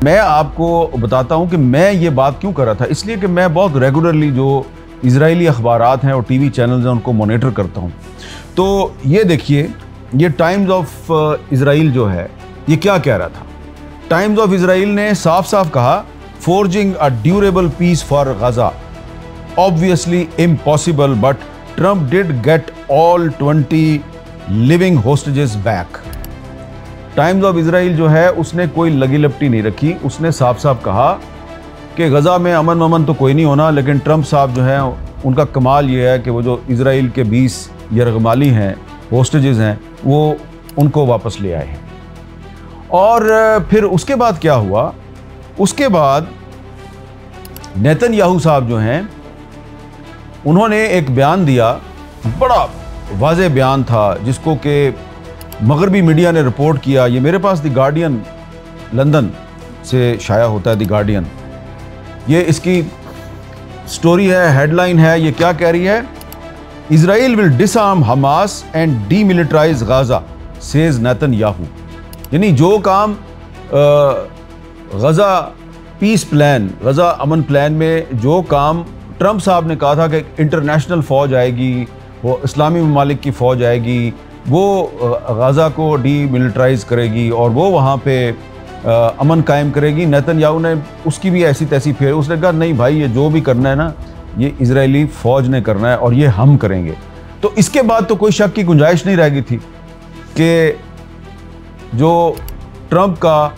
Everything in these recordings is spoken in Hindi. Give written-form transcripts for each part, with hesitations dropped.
मैं आपको बताता हूं कि मैं ये बात क्यों कर रहा था। इसलिए कि मैं बहुत रेगुलरली जो इजरायली अखबारात हैं और टीवी चैनल्स हैं उनको मॉनिटर करता हूं। तो ये देखिए, ये टाइम्स ऑफ इजराइल जो है ये क्या कह रहा था। टाइम्स ऑफ इजराइल ने साफ साफ कहा, forging a durable piece for Gaza obviously impossible but Trump did get all 20 living hostages back. Times of Israel जो है उसने कोई लगी लपटी नहीं रखी। उसने साफ साफ कहा कि गजा में अमन तो कोई नहीं होना, लेकिन ट्रंप साहब जो है उनका कमाल ये है कि वो जो इजराइल के 20 यरगमाली हैं, होस्टेजेस हैं, वो उनको वापस ले आए हैं। और फिर उसके बाद क्या हुआ, उसके बाद नेतन्याहू साहब जो हैं उन्होंने एक बयान दिया, बड़ा वाज़ेह बयान था जिसको कि मगरबी मीडिया ने रिपोर्ट किया। ये मेरे पास द गार्डियन लंदन से शाया होता है, द गार्डियन। ये इसकी स्टोरी है, हेडलाइन है। ये क्या कह रही है, Israel will disarm Hamas and demilitarise Gaza says Netanyahu. यानी जो काम गजा पीस प्लान, गजा अमन प्लान में जो काम ट्रंप साहब ने कहा था कि इंटरनेशनल फ़ौज आएगी, वो इस्लामी ममालिक की फ़ौज आएगी, वो गजा को डीमिलिटराइज करेगी और वो वहाँ पे अमन कायम करेगी। नेतन्याहू ने उसकी भी ऐसी तैसी फेर, उसने कहा नहीं भाई, ये जो भी करना है ना ये इजरायली फ़ौज ने करना है और ये हम करेंगे। तो इसके बाद तो कोई शक की गुंजाइश नहीं रह गई थी कि जो ट्रंप का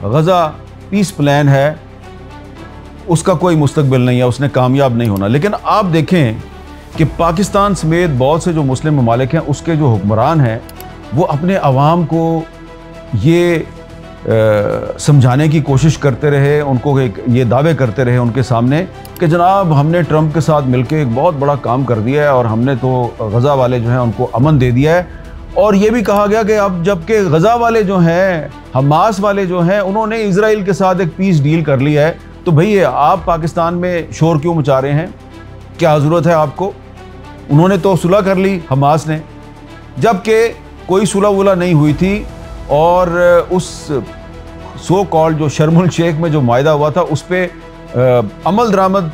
गजा पीस प्लान है उसका कोई मुस्तकबिल नहीं है, उसने कामयाब नहीं होना। लेकिन आप देखें कि पाकिस्तान समेत बहुत से जो मुस्लिम ममालिक हैं उसके जो हुक्मरान हैं वो अपने अवाम को ये समझाने की कोशिश करते रहे, उनको ये दावे करते रहे उनके सामने कि जनाब हमने ट्रंप के साथ मिलकर एक बहुत बड़ा काम कर दिया है और हमने तो गजा वाले जो हैं उनको अमन दे दिया है। और ये भी कहा गया कि अब जबकि गजा वाले जो हैं, हमास वाले जो हैं, उन्होंने इजराइल के साथ एक पीस डील कर लिया है, तो भैया आप पाकिस्तान में शोर क्यों मचा रहे हैं, क्या ज़रूरत है आपको। उन्होंने तो सुलह कर ली हमास ने, जबकि कोई सुलह वुलह नहीं हुई थी। और उस सो कॉल्ड जो शर्मुल शेख में जो मायदा हुआ था उस पर अमल दरामद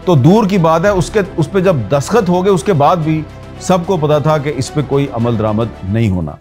तो दूर की बात है, उस पर जब दस्तखत हो गए उसके बाद भी सबको पता था कि इस पर कोई अमल दरामद नहीं होना।